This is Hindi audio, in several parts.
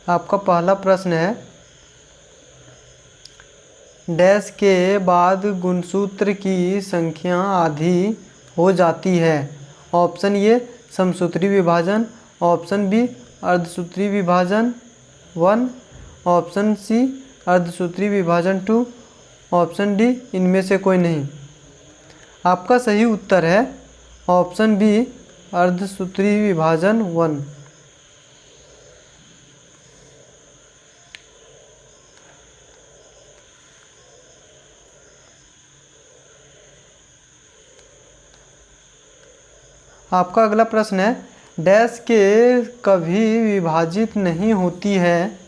आपका पहला प्रश्न है, डैश के बाद गुणसूत्र की संख्या आधी हो जाती है। ऑप्शन ए समसूत्री विभाजन, ऑप्शन बी अर्धसूत्री विभाजन 1, ऑप्शन सी अर्धसूत्री विभाजन 2, ऑप्शन डी इनमें से कोई नहीं। आपका सही उत्तर है ऑप्शन बी अर्धसूत्री विभाजन 1। आपका अगला प्रश्न है, डैश के कभी विभाजित नहीं होती है।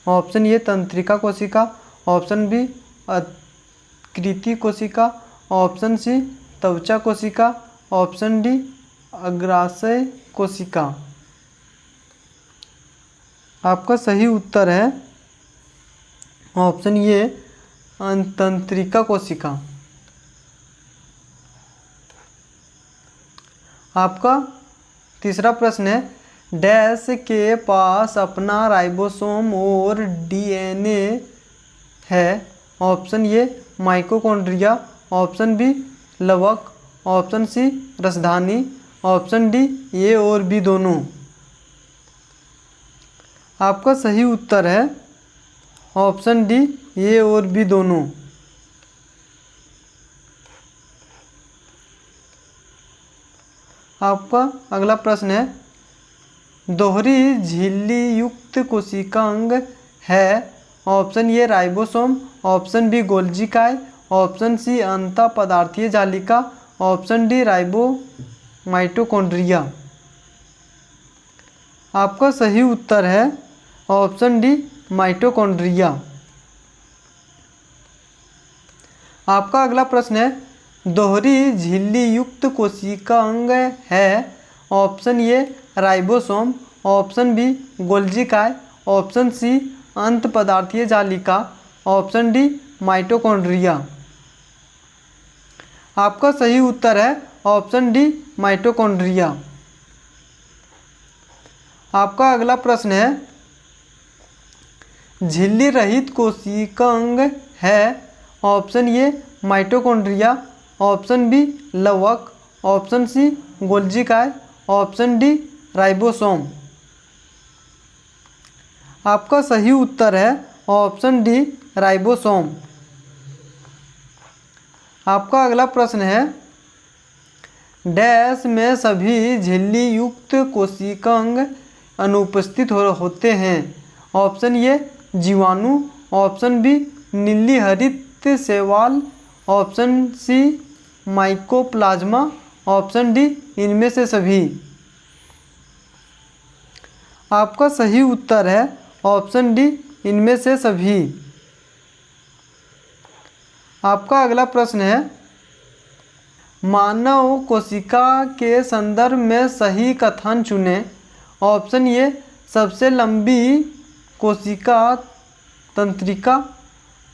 ऑप्शन ए तंत्रिका कोशिका, ऑप्शन बी आकृति कोशिका, ऑप्शन सी त्वचा कोशिका, ऑप्शन डी अग्राशय कोशिका। आपका सही उत्तर है ऑप्शन ए तंत्रिका कोशिका। आपका तीसरा प्रश्न है, डैश के पास अपना राइबोसोम और डीएनए है। Option A mitochondria, option B लवक, ऑप्शन सी रसधानी, ऑप्शन डी ए और बी दोनों। आपका सही उत्तर है ऑप्शन डी ए और बी दोनों। आपका अगला प्रश्न है, दोहरी झिल्ली युक्त कोशिकांग है। Option A ribosome, option B Golgi काय, ऑप्शन सी अंतः पदार्थीय जालिका, ऑप्शन डी राइबो माइटोकॉन्ड्रिया। आपका सही उत्तर है ऑप्शन डी माइटोकॉन्ड्रिया। आपका अगला प्रश्न है, दोहरी झिल्ली युक्त कोशिकांग है। Option A ribosome, option B Golgi काय, ऑप्शन सी अंत पदार्थीय जालिका, ऑप्शन डी माइटोकॉन्ड्रिया। आपका सही उत्तर है ऑप्शन डी माइटोकॉन्ड्रिया। आपका अगला प्रश्न है, झिल्ली रहित कोशिकांग है। Option A mitochondria, option B लवक, ऑप्शन सी गोल्जी काय, ऑप्शन डी राइबोसोम। आपका सही उत्तर है ऑप्शन डी राइबोसोम। आपका अगला प्रश्न है, डैश में सभी झिल्ली युक्त कोशिकांग अनुपस्थित होते हैं। ऑप्शन ए जीवाणु, ऑप्शन बी नीली हरित शैवाल, option C mycoplasma, option D इनमें से सभी। आपका सही उत्तर है ऑप्शन डी इनमें से सभी। आपका अगला प्रश्न है, मानव कोशिका के संदर्भ में सही कथन चुनें। ऑप्शन ए सबसे लंबी कोशिका तंत्रिका,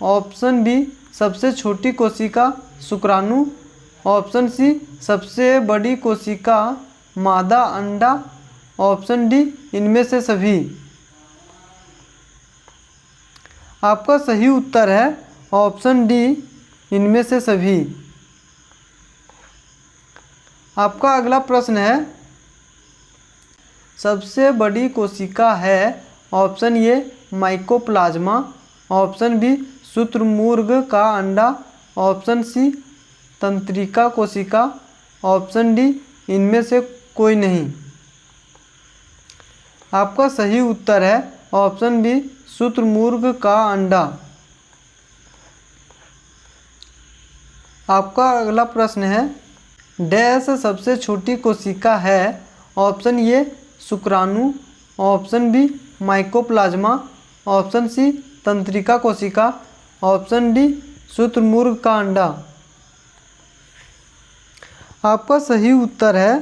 ऑप्शन बी सबसे छोटी कोशिका शुक्राणु, ऑप्शन सी सबसे बड़ी कोशिका मादा अंडा, ऑप्शन डी इनमें से सभी। आपका सही उत्तर है ऑप्शन डी इनमें से सभी। आपका अगला प्रश्न है, सबसे बड़ी कोशिका है। Option A mycoplasma, option B शुतुरमुर्ग का अंडा, ऑप्शन सी तंत्रिका कोशिका, ऑप्शन डी इनमें से कोई नहीं। आपका सही उत्तर है ऑप्शन बी शुतुरमुर्ग का अंडा। आपका अगला प्रश्न है, डैश सबसे छोटी कोशिका है। ऑप्शन ए शुक्राणु, option B mycoplasma, option C तंत्रिका कोशिका, ऑप्शन डी शुतुरमुर्ग का अंडा। आपका सही उत्तर है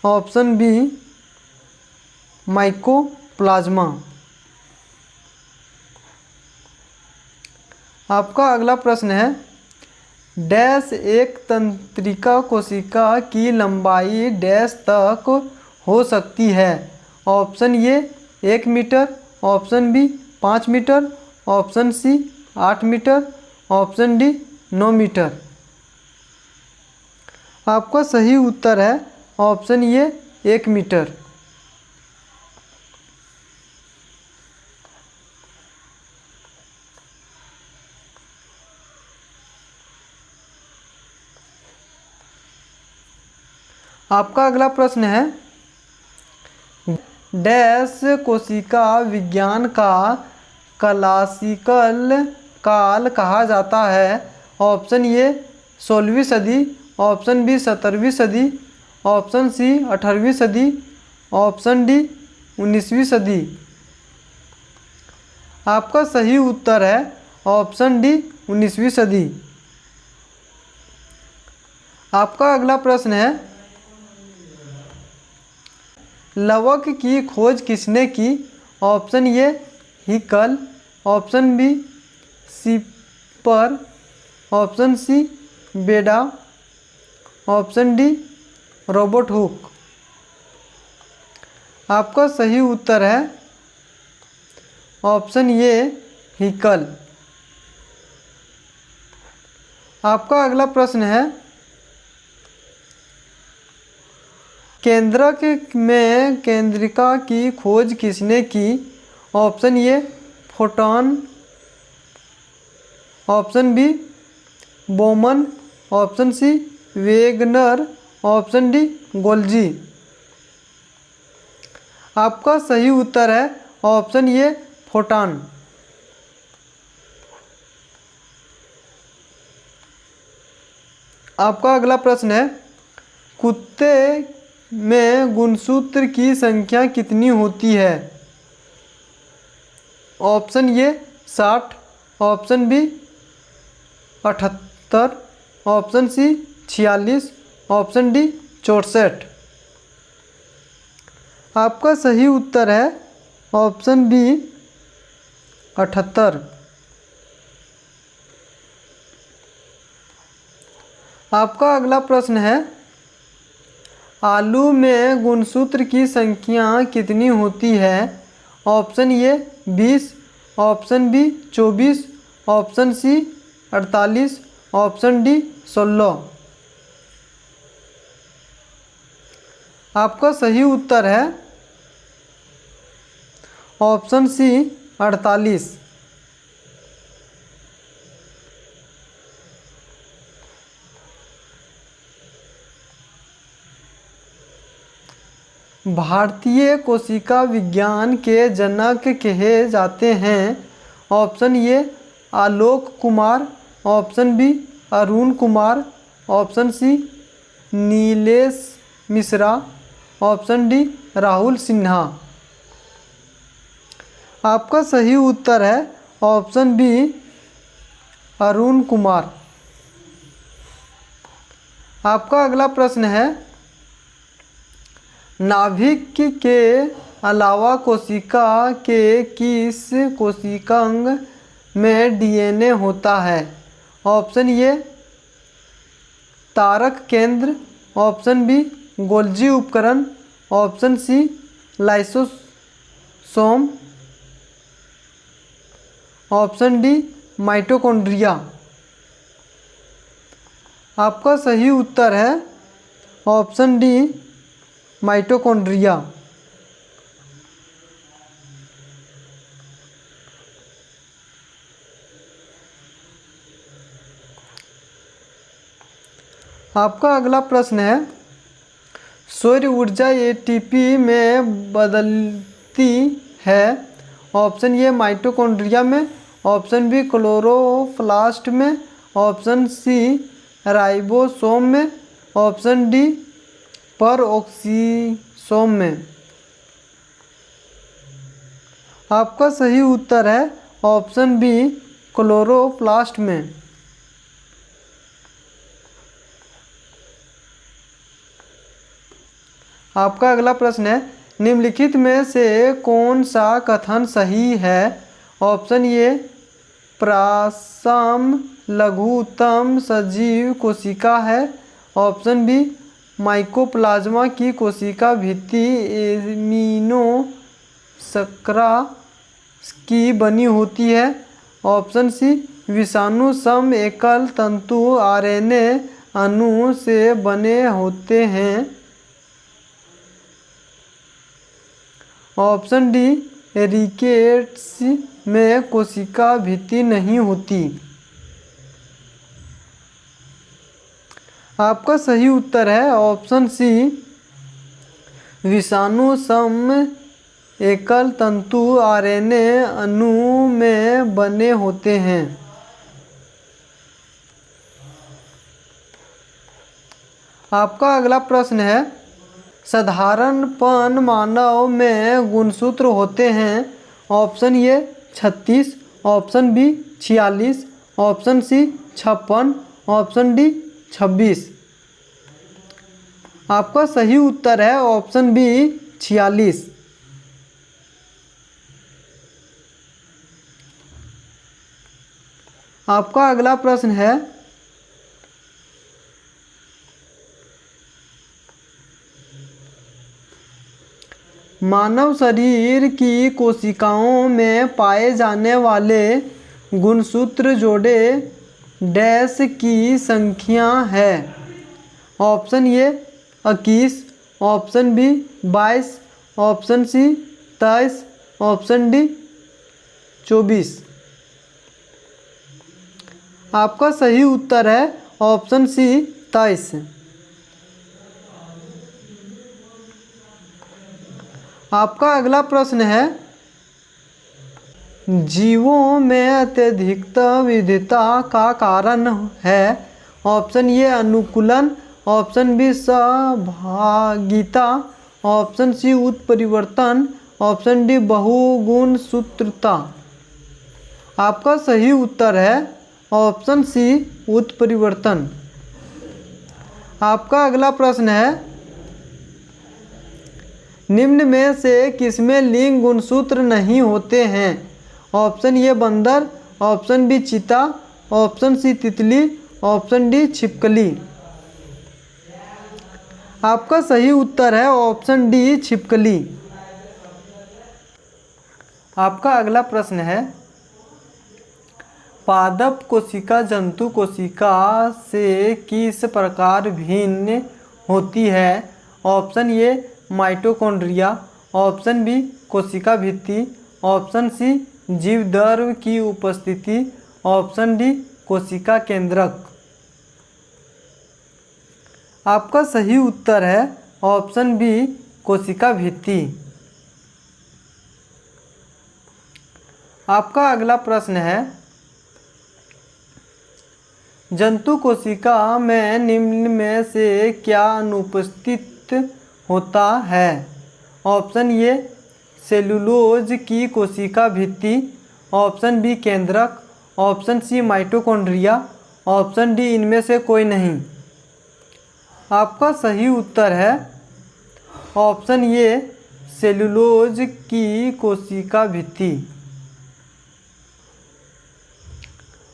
ऑप्शन बी माइकोप्लाज्मा। आपका अगला प्रश्न है, डैश एक तंत्रिका कोशिका की लंबाई डैश तक हो सकती है। Option A 1 metre, option B 5 metre, option C 8 metre, option D 9 metre. आपका सही उत्तर है ऑप्शन ए 1 मीटर। आपका अगला प्रश्न है, डैश कोशिका विज्ञान का क्लासिकल काल कहा जाता है। ऑप्शन ए 16वीं सदी, ऑप्शन बी 17वीं सदी, ऑप्शन सी 18वीं सदी, ऑप्शन डी 19वीं सदी। आपका सही उत्तर है ऑप्शन डी 19वीं सदी। आपका अगला प्रश्न है, लवक की खोज किसने की। Option A Haeckel, option B सीपर, ऑप्शन सी बेडा, ऑप्शन डी रॉबर्ट हुक। आपका सही उत्तर है ऑप्शन ए हिकल। आपका अगला प्रश्न है, केंद्रक में केंद्रिका की खोज किसने की। Option A photon, option B Bowman, option C Wegener, option D Golgi. आपका सही उत्तर है ऑप्शन ए फोटॉन। आपका अगला प्रश्न है, कुत्ते में गुणसूत्र की संख्या कितनी होती है। Option A 60, option B 78, option C 46, option D 64। आपका सही उत्तर है ऑप्शन बी 78। आपका अगला प्रश्न है, आलू में गुणसूत्र की संख्या कितनी होती है। Option A 20, option B 24, option C 48, option D 16। आपका सही उत्तर है ऑप्शन सी 48। भारतीय कोशिका विज्ञान के जनक कहे जाते हैं। Option A Alok Kumar, option B Arun Kumar, option C Nilesh Mishra, option D Rahul Sinha. आपका सही उत्तर है ऑप्शन बी अरुण कुमार। आपका अगला प्रश्न है, नाभिक के अलावा कोशिका के किस कोशिकांग में डीएनए होता है। ऑप्शन ए तारक केंद्र, ऑप्शन बी गोल्जी उपकरण, option C lysosome, option D mitochondria. आपका सही उत्तर है ऑप्शन डी माइटोकॉन्ड्रिया। आपका अगला प्रश्न है, सौर ऊर्जा एटीपी में बदलती है। ऑप्शन ए माइटोकॉन्ड्रिया में, ऑप्शन बी क्लोरोप्लास्ट में, ऑप्शन सी राइबोसोम में, ऑप्शन डी परऑक्सीसोम में। आपका सही उत्तर है ऑप्शन बी क्लोरोप्लास्ट में। आपका अगला प्रश्न है, निम्नलिखित में से कौन सा कथन सही है। ऑप्शन ए प्रासम लघुतम सजीव कोशिका है, ऑप्शन बी माइकोप्लाज्मा की कोशिका भित्ति एमिनो शर्करा की बनी होती है। ऑप्शन सी विषाणु सम एकल तंतु आरएनए अणु से बने होते हैं। ऑप्शन डी रिकेट्स में कोशिका भित्ति नहीं होती। आपका सही उत्तर है ऑप्शन सी विषाणु सम एकल तंतु आरएनए अणु में बने होते हैं। आपका अगला प्रश्न है साधारणपन मानव में गुणसूत्र होते हैं। Option A 36, option B 46, option C 56, option D 26। आपका सही उत्तर है ऑप्शन बी 46। आपका अगला प्रश्न है मानव शरीर की कोशिकाओं में पाए जाने वाले गुणसूत्र जोड़े डैश की संख्या है। Option A 21, option B 22, option C 23, option D 24। आपका सही उत्तर है ऑप्शन सी 23। आपका अगला प्रश्न है जीवों में अत्यधिक विविधता का कारण है। ऑप्शन ए अनुकूलन, ऑप्शन बी सहभागिता, ऑप्शन सी उत्परिवर्तन, ऑप्शन डी बहुगुणसूत्रता। आपका सही उत्तर है ऑप्शन सी उत्परिवर्तन। आपका अगला प्रश्न है निम्न में से किसमें लिंग गुणसूत्र नहीं होते हैं। ऑप्शन ए बंदर, ऑप्शन बी चीता, ऑप्शन सी तितली, ऑप्शन डी छिपकली। आपका सही उत्तर है ऑप्शन डी छिपकली। आपका अगला प्रश्न है पादप कोशिका जंतु कोशिका से किस प्रकार भिन्न होती है। Option A mitochondria, option B कोशिका भित्ति, ऑप्शन सी जीवद्रव्य की उपस्थिति, ऑप्शन डी कोशिका केंद्रक। आपका सही उत्तर है ऑप्शन बी कोशिका भित्ति। आपका अगला प्रश्न है जंतु कोशिका में निम्न में से क्या अनुपस्थित होता है। ऑप्शन ए सेलुलोज की कोशिका भित्ति, ऑप्शन बी केंद्रक, option C mitochondria, option D इनमें से कोई नहीं। आपका सही उत्तर है ऑप्शन ए सेलुलोज की कोशिका भित्ति।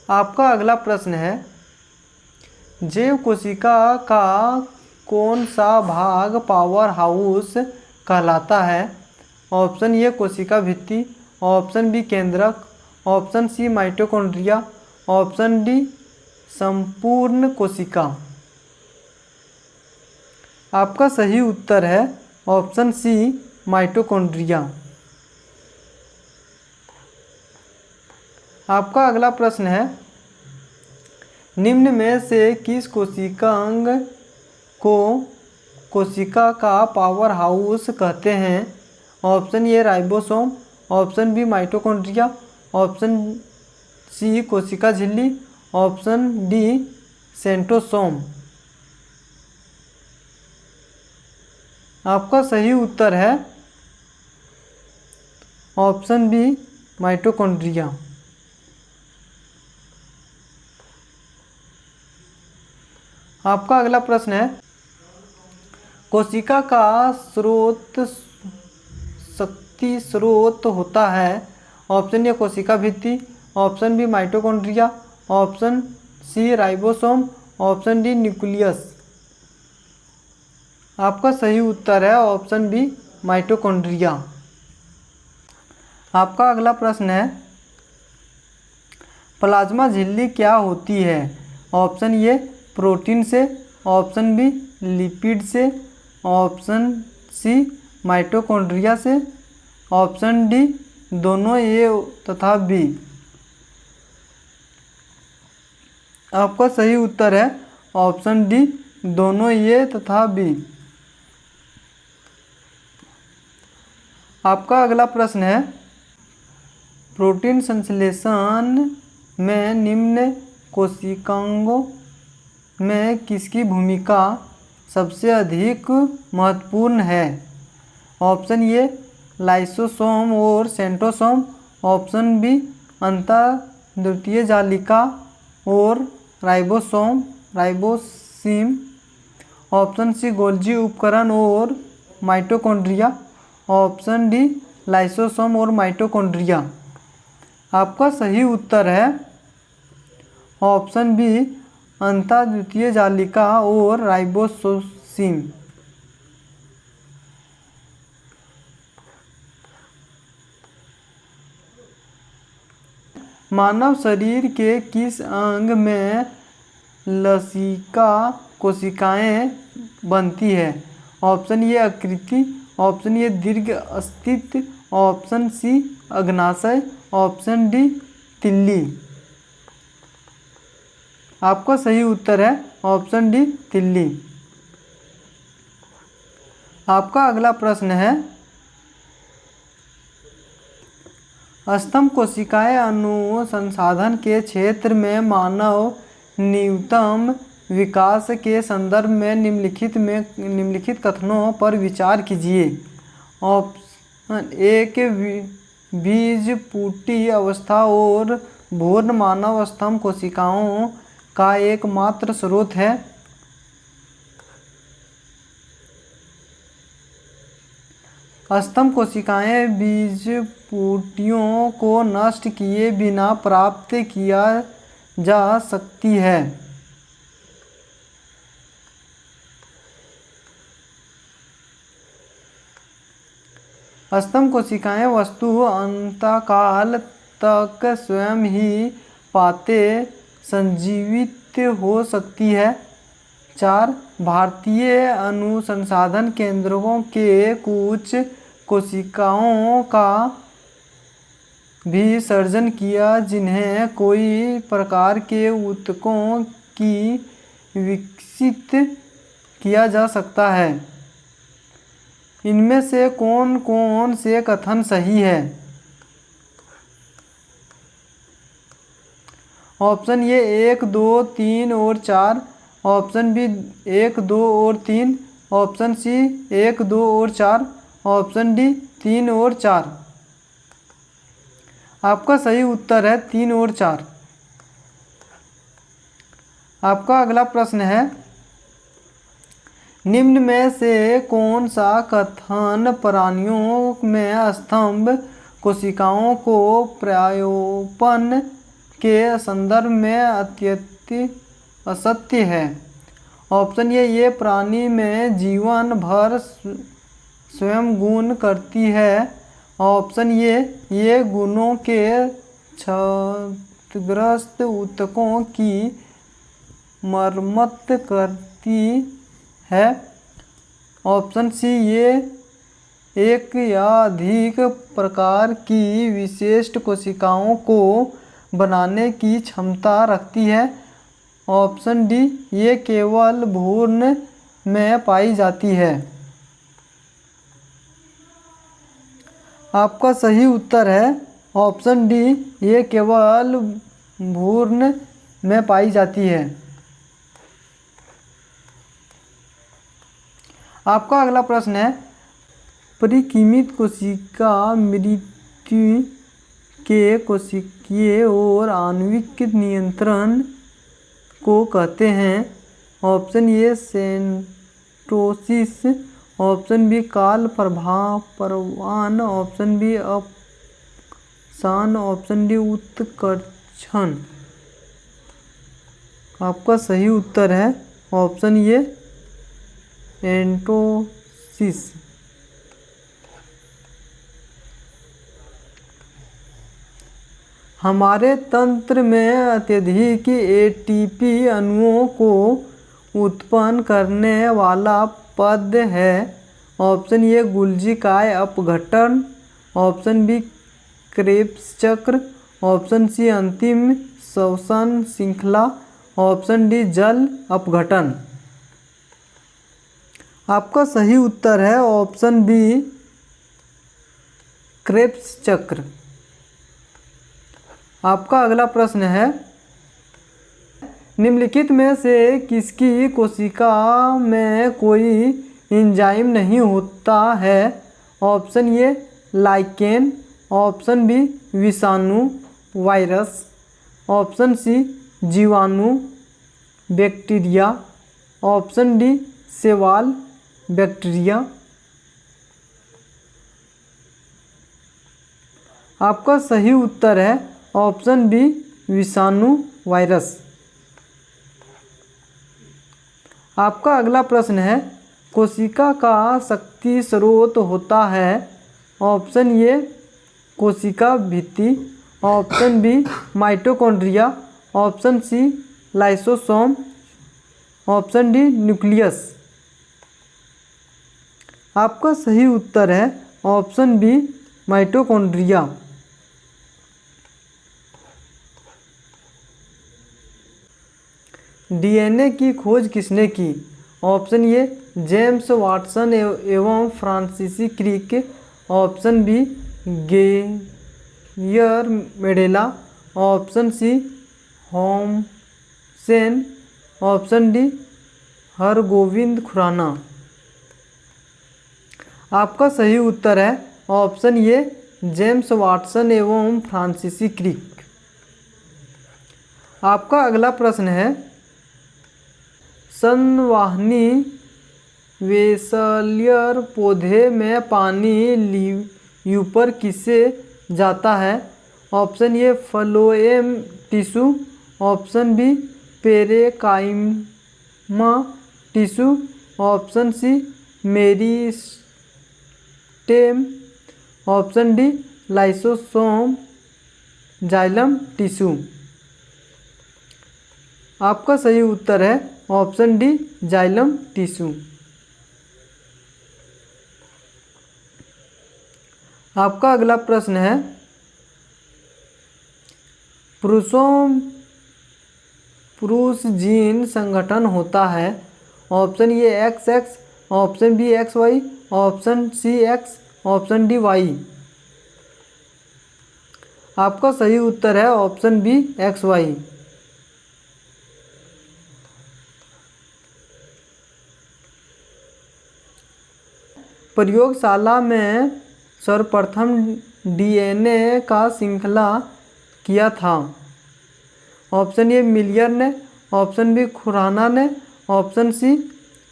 आपका अगला प्रश्न है जैव कोशिका का कौन सा भाग पावर हाउस कहलाता है। ऑप्शन ए कोशिका भित्ति, ऑप्शन बी केंद्रक, option C mitochondria, option D संपूर्ण कोशिका। आपका सही उत्तर है ऑप्शन सी माइटोकॉन्ड्रिया। आपका अगला प्रश्न है निम्न में से किस कोशिकांग को कोशिका का पावर हाउस कहते हैं। Option A ribosome, option B mitochondria, option C कोशिका झिल्ली, ऑप्शन डी सेंट्रोसोम। आपका सही उत्तर है ऑप्शन बी माइटोकॉन्ड्रिया। आपका अगला प्रश्न है कोशिका का स्रोत शक्ति स्रोत होता है। ऑप्शन ए कोशिका भित्ति, option B mitochondria, option C ribosome, option D nucleus. आपका सही उत्तर है ऑप्शन बी माइटोकॉन्ड्रिया। आपका अगला प्रश्न है, प्लाज्मा झिल्ली क्या होती है? ऑप्शन ए प्रोटीन से, ऑप्शन बी लिपिड से, ऑप्शन सी माइटोकॉन्ड्रिया से, ऑप्शन डी दोनों ए तथा बी। आपका सही उत्तर है ऑप्शन डी दोनों ए तथा बी। आपका अगला प्रश्न है, प्रोटीन संश्लेषण में निम्न कोशिकाओं में किसकी भूमिका सबसे अधिक महत्वपूर्ण है? ऑप्शन ए लाइसोसोम और सेंट्रोसोम, ऑप्शन बी अंतःद्वितीय जालिका और राइबोसोम, ऑप्शन सी गोल्जी उपकरण और माइटोकॉन्ड्रिया, ऑप्शन डी लाइसोसोम और माइटोकॉन्ड्रिया। आपका सही उत्तर है ऑप्शन बी अंतःद्वितीय जालिका और राइबोसोम। मानव शरीर के किस अंग में लसिका कोशिकाएं बनती है? ऑप्शन ए आकृति, ऑप्शन ए दीर्घ अस्तित्व, ऑप्शन सी अग्नाशय, ऑप्शन डी तिल्ली। आपका सही उत्तर है ऑप्शन डी तिल्ली। आपका अगला प्रश्न है, स्तंभ कोशिकाएं अनुसंधान के क्षेत्र में मानव न्यूनतम विकास के संदर्भ में निम्नलिखित कथनों पर विचार कीजिए। ऑप्शन एक बीजपुटी अवस्था और भ्रूण मानव स्तंभ कोशिकाओं का एकमात्र स्रोत है। स्तंभ कोशिकाएं बीजपुटियों को नष्ट किए बिना प्राप्त किया जा सकती है। स्तंभ कोशिकाएं वस्तु अंतकाल तक स्वयं ही पाते संजीवित हो सकती है। 4 भारतीय अनुसंधान केंद्रों के कुछ कोशिकाओं का भी सर्जन किया जिन्हें कोई प्रकार के ऊतकों की विकसित किया जा सकता है। इनमें से कौन कौन से कथन सही है? ऑप्शन ए 1, 2, 3 और 4, ऑप्शन बी 1, 2 और 3, ऑप्शन सी 1, 2 और 4, ऑप्शन डी 3 और 4। आपका सही उत्तर है 3 और 4। आपका अगला प्रश्न है, निम्न में से कौन सा कथन प्राणियों में स्तंभ कोशिकाओं को प्रायोपन के संदर्भ में अत्यधिक असत्य है? ऑप्शन ये प्राणी में जीवन भर स्वयं गुण करती है, ऑप्शन ये गुणों के क्षतिग्रस्त ऊतकों की मरम्मत करती है, ऑप्शन सी ये एक या अधिक प्रकार की विशिष्ट कोशिकाओं को बनाने की क्षमता रखती है, ऑप्शन डी ये केवल भ्रूण में पाई जाती है। आपका सही उत्तर है ऑप्शन डी ये केवल भ्रूण में पाई जाती है। आपका अगला प्रश्न है, परिकीमित कोशिका मृत्यु के कोशिकीय और आणविक नियंत्रण को कहते हैं। ऑप्शन ए सेंटोसिस, ऑप्शन बी काल प्रवाहन, ऑप्शन बी अपसान, ऑप्शन डी उत्कर्षण। आपका सही उत्तर है ऑप्शन ए एंटोसिस। हमारे तंत्र में अत्यधिक एटीपी अणुओं को उत्पन्न करने वाला पद है। ऑप्शन ए गुल्जी काय अपघटन, ऑप्शन बी क्रेब्स चक्र, ऑप्शन सी अंतिम श्वसन श्रृंखला, ऑप्शन डी जल अपघटन। आपका सही उत्तर है ऑप्शन बी क्रेब्स चक्र। आपका अगला प्रश्न है, निम्नलिखित में से किसकी कोशिका में कोई एंजाइम नहीं होता है? Option A lichen, option B विषाणु वायरस, ऑप्शन सी जीवाणु बैक्टीरिया, ऑप्शन डी शैवाल बैक्टीरिया। आपका सही उत्तर है ऑप्शन बी विषाणु वायरस। आपका अगला प्रश्न है, कोशिका का शक्ति स्रोत होता है? ऑप्शन ए कोशिका भित्ति, option B mitochondria, option C lysosome, option D nucleus. आपका सही उत्तर है ऑप्शन बी माइटोकॉन्ड्रिया। डीएनए की खोज किसने की? ऑप्शन ए जेम्स वाटसन एवं Francis Crick, option B Gregor Mendel, option C होमसेन, ऑप्शन डी हरगोविंद खुराना। आपका सही उत्तर है ऑप्शन ए जेम्स वाटसन एवं फ्रांसिस क्रिक। आपका अगला प्रश्न है, संवहनी वेसलियर पौधे में पानी ऊपर किसे जाता है? Option A phloem tissue, option B parenchyma tissue, option C meristem, option D lysosome xylem tissue. आपका सही उत्तर है ऑप्शन डी जाइलम टिश्यू। आपका अगला प्रश्न है, पुरुष जीन संगठन होता है? Option A XX, option B XY, option C X, option D Y। आपका सही उत्तर है ऑप्शन बी XY। प्रयोगशाला में सर्वप्रथम डीएनए का श्रृंखला किया था? ऑप्शन ए मिलियर ने, ऑप्शन बी खुराना ने, ऑप्शन सी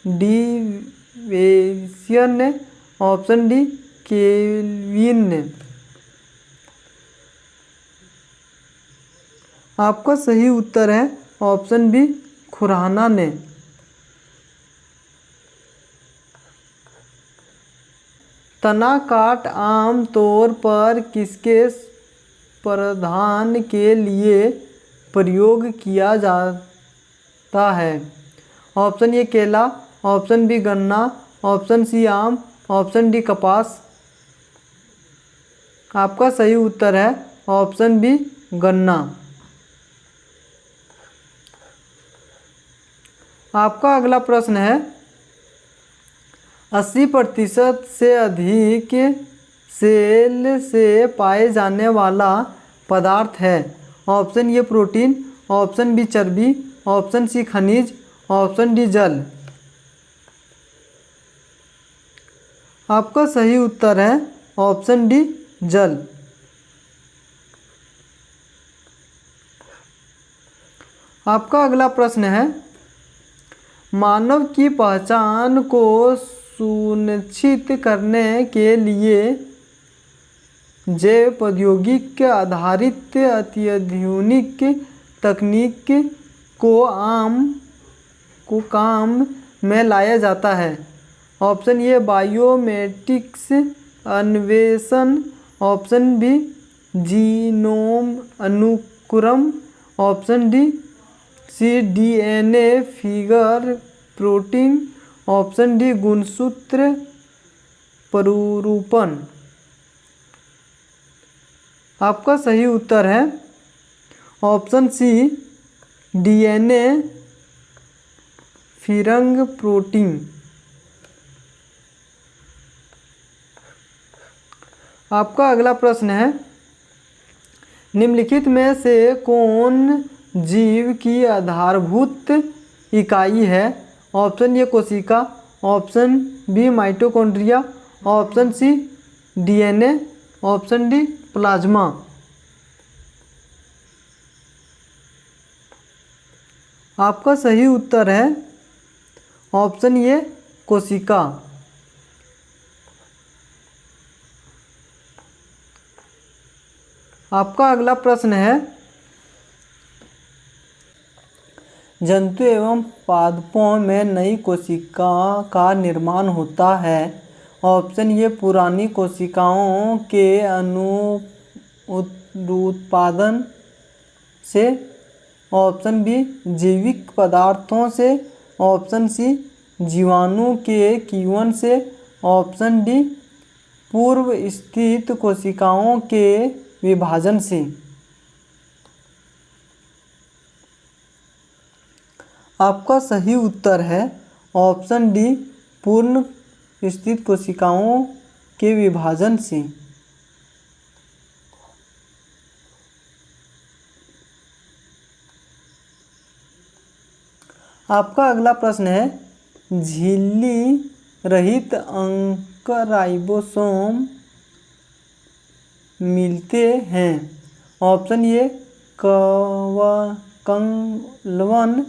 डिवेसियर ने, ऑप्शन डी केल्विन ने। आपका सही उत्तर है ऑप्शन बी खुराना ने। तना काट आम तौर पर किसके प्रधान के लिए प्रयोग किया जाता है? ऑप्शन ए केला, ऑप्शन बी गन्ना, ऑप्शन सी आम, ऑप्शन डी कपास। आपका सही उत्तर है ऑप्शन बी गन्ना। आपका अगला प्रश्न है, 80% से अधिक सेल से पाए जाने वाला पदार्थ है? Option A protein, option B चर्बी, ऑप्शन सी खनिज, ऑप्शन डी जल। आपका सही उत्तर है ऑप्शन डी जल। आपका अगला प्रश्न है, मानव की पहचान को सुनिश्चित करने के लिए जैव प्रौद्योगिकी आधारित अत्याधुनिक तकनीक को काम में लाया जाता है? ऑप्शन ए बायोमेट्रिक्स अन्वेषण, ऑप्शन बी जीनोम अनुक्रम, option D C DNA figure protein, option D गुणसूत्र प्रारूपण। आपका सही उत्तर है ऑप्शन सी डीएनए फिरंग प्रोटीन। आपका अगला प्रश्न है, निम्नलिखित में से कौन जीव की आधारभूत इकाई है? ऑप्शन ए कोशिका, option B mitochondria, option C DNA, option D plasma. आपका सही उत्तर है ऑप्शन ए कोशिका। आपका अगला प्रश्न है, जंतु एवं पादपों में नई कोशिका का निर्माण होता है। ऑप्शन ए पुरानी कोशिकाओं के उत्पादन से, ऑप्शन बी जैविक पदार्थों से, ऑप्शन सी जीवाणु के किण्वन से, ऑप्शन डी पूर्व स्थित कोशिकाओं के विभाजन से। आपका सही उत्तर है ऑप्शन डी पूर्ण स्थित कोशिकाओं के विभाजन से। आपका अगला प्रश्न है, झिल्ली रहित अंक राइबोसोम मिलते हैं। ऑप्शन ए कंलवन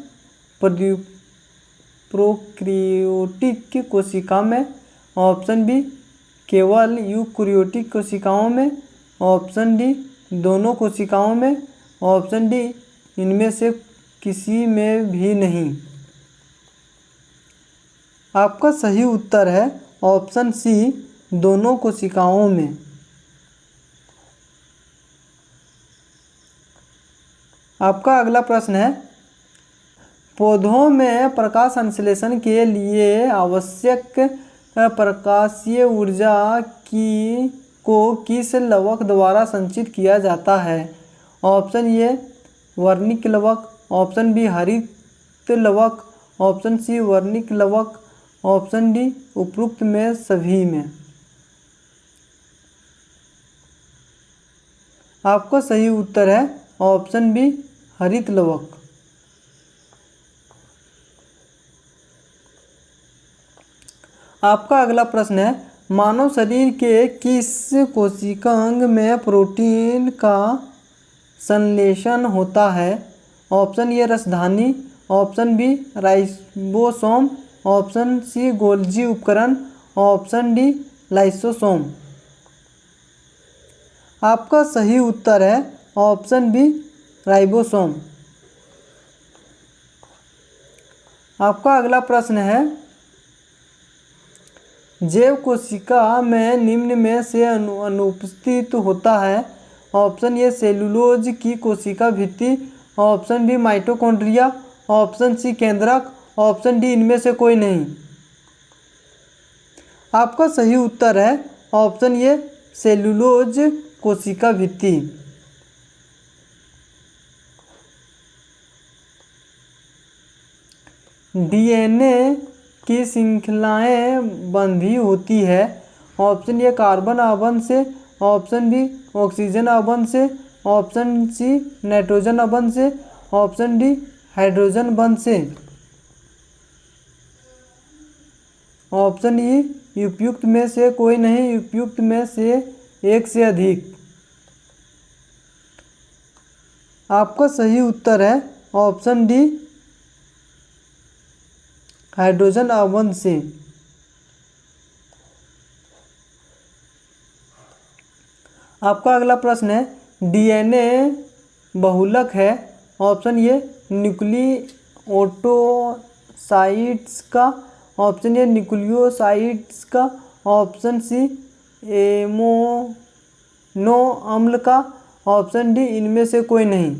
प्रोकैरियोटिक कोशिका में, ऑप्शन बी केवल यूकैरियोटिक कोशिकाओं में, ऑप्शन डी दोनों कोशिकाओं में, ऑप्शन डी इनमें से किसी में भी नहीं। आपका सही उत्तर है ऑप्शन सी दोनों कोशिकाओं में। आपका अगला प्रश्न है, पौधों में प्रकाश संश्लेषण के लिए आवश्यक प्रकाशीय ऊर्जा को किस लवक द्वारा संचित किया जाता है? ऑप्शन ए वर्णिक लवक, ऑप्शन बी हरित लवक, ऑप्शन सी वर्णिक लवक, ऑप्शन डी उपरोक्त में सभी में। आपका सही उत्तर है ऑप्शन बी हरित लवक। आपका अगला प्रश्न है, मानव शरीर के किस कोशिकांग में प्रोटीन का संश्लेषण होता है? ऑप्शन ए रसधानी, option B ribosome, option C Golgi उपकरण, ऑप्शन डी लाइसोसोम। आपका सही उत्तर है ऑप्शन बी राइबोसोम। आपका अगला प्रश्न है, जैव कोशिका में निम्न में से अनुपस्थित होता है। ऑप्शन ए सेलुलोज की कोशिका भित्ति, option B mitochondria, option C केंद्रक, ऑप्शन डी इनमें से कोई नहीं। आपका सही उत्तर है ऑप्शन ए सेलुलोज कोशिका भित्ति। डीएनए की श्रृंखलाएं बंधी होती है। ऑप्शन ए कार्बन आबंध से, ऑप्शन बी ऑक्सीजन आबंध से, ऑप्शन सी नाइट्रोजन आबंध से, ऑप्शन डी हाइड्रोजन बंध से, ऑप्शन ई उपयुक्त में से कोई नहीं, उपयुक्त में से एक से अधिक। आपका सही उत्तर है ऑप्शन डी हाइड्रोजन आबंध से। आपका अगला प्रश्न है, डीएनए बहुलक है। ऑप्शन ए न्यूक्लियोसाइड्स का, ऑप्शन ए न्यूक्लियोसाइड्स का, ऑप्शन सी एमिनो अम्ल का, ऑप्शन डी इनमें से कोई नहीं।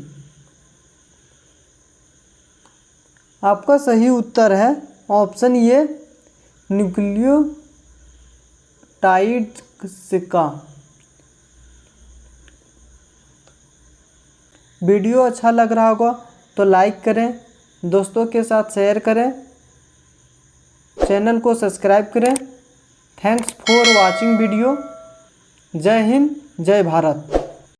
आपका सही उत्तर है ऑप्शन ए न्यूक्लियोटाइड सिक्का। वीडियो अच्छा लग रहा होगा तो लाइक करें, दोस्तों के साथ शेयर करें, चैनल को सब्सक्राइब करें। Thanks for watching video. जय हिंद, जय भारत।